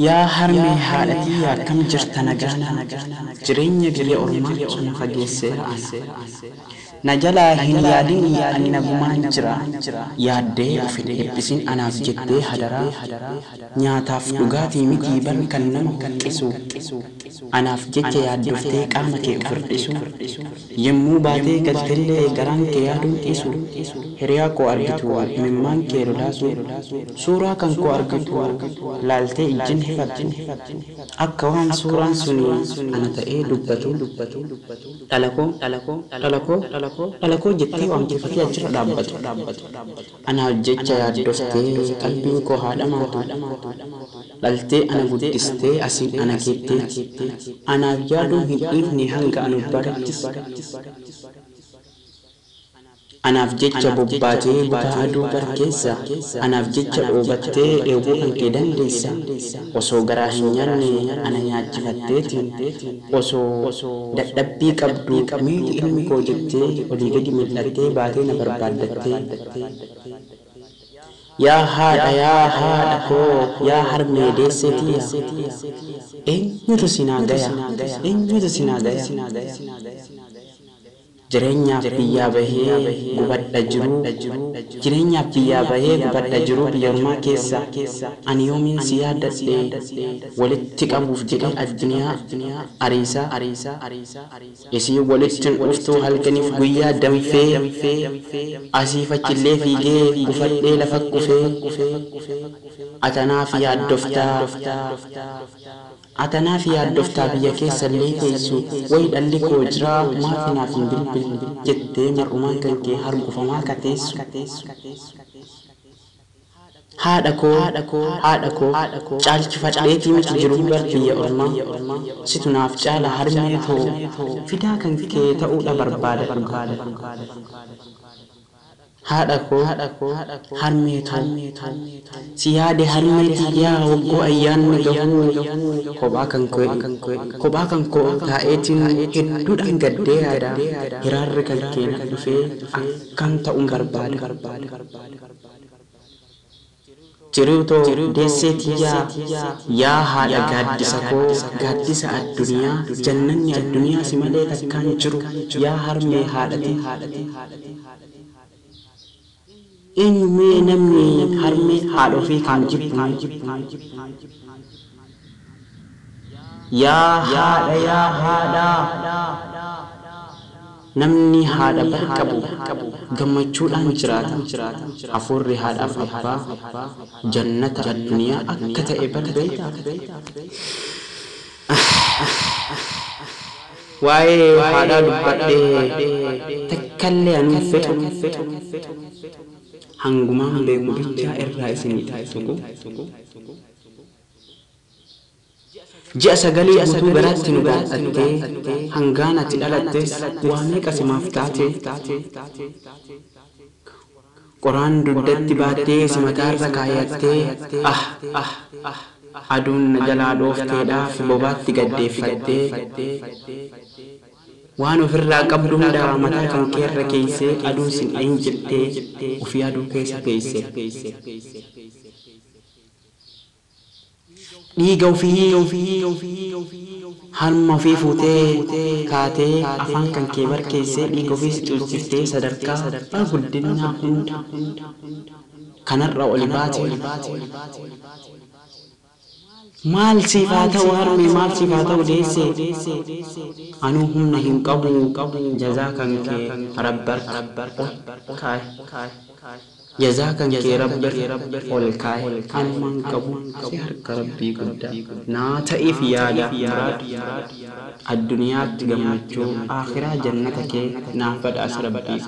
Yaa harmee haadhatii akkam jirta nagaana jireenya biyya ormaa sun fageesseera na jalaa hin yaadin ani nagumaan jira yaaddee ofin eebbisin anaaf jettee hadaraa nyaataaf dhugaatii mitii bar kan nama huqqisu anaaf jecha yaaddoftee qaama kee ofirdisu yemmuu baatee galtellee garaan kee yaaduun dhiisu hiriyaa koo argitu imimmaan kee lolaasu suuraa kan koo argitu laaltee ijjin akka waan suuraan suni ana ta'ee dubbatu dhalakoo jettee waamsifatee achirra dhaabbatu anaaf jecha yaaddoftee qalbiin koo haadha maatu dhaltee ana guddistee asiin ana keettee anaaf yaaduun hin dhiifne hanga anu barattis anaaf jecha bobbaatee butaa aduu barkeessa anaaf jecha dhoobattee dheebuu kan kee dandeessa osoo garaa hin nyaanne ana nyaachifatteeti osoo dadhabbii qabdu miiti ilmi koo jettee olii gadi mil'attee baatee na barbaaddattee yaa haadha koo yaa harmee deesseetiya eenyutu sinaa gaya jireenyaaf biyyaa bahee gubadha jiru biyya ormaa keessa ani yoomiin si yaadadhe walitti qabuuf jedhee addunyaa ariisaa isii walittin dhuftuu halkaniif guyyaa danfee asiif achillee fiigee gufadhee lafa kufee atanaaf yaaddoftaa biyya keessa illee teessu wayi dhalli koo jiraa maafinaaf hin bilbil jettee mar'umaan kan kee hargufamaa kateessu haadha koo caalchifadheetii miti jiru bar biyya ormaa situ naaf caala harmee too fidaa kan kee ta'uudha barbaada haadha koo harmee too si yaade harmeetii yaa waggoo ayyaanni gahuu kophaa kan koo taa'eetiin hedduudhaan gaddee yaada hiraarri kan kee na dhufee akkan ta'uun barbaada jiruutoo deesseetiyyaa yaa haadha gaaddisa koo gaaddisa addunyaa jannanni addunyaa si malee takkaan jiru yaa harmee haadhatii eenyumee namni harmee haadha ofii kan jibbu yaa haadha namni haadha barqabu gammachuudhaan jiraata hafuurri haadhaaf abbaa jannata addunyaa akka ta'e barbeeta waa'ee haadhaa dubbadhee takkallee anuun fedhu hangumaan beeku bichaa irraa isinii tuqu ji'a sagalee guutuu garaatti nu baadhattee hangaan ati dhalattes waa meeqa simaaf taate qoraan dugdatti baattee si mataarra kaayyattee aduun na jalaa dhoofteedhaaf bobaatti gaddeeffattee waan ofirraa qabdu hunda mataa kan keerra keeysee aduun sin dhayin jettee ofii aduu keessa keeyse dhiiga ofii harma ofii fuutee kaatee afaan kan kee barkeessee dhiiga ofii si culchiftee sadarkaa guddinaa hunda kanarra oli baate maal siifaa ta'u harmee maal siifaa ta'u deesse anuu humna hin qabu jazaa kan kee rabbar jazaa kan kee rabbar ol kaa'e anumaan qabu si harka rabbii guddaa naa ta'eef yaada addunyaatti gammachuu akhiraa jannata kee naaf badhaas rabbii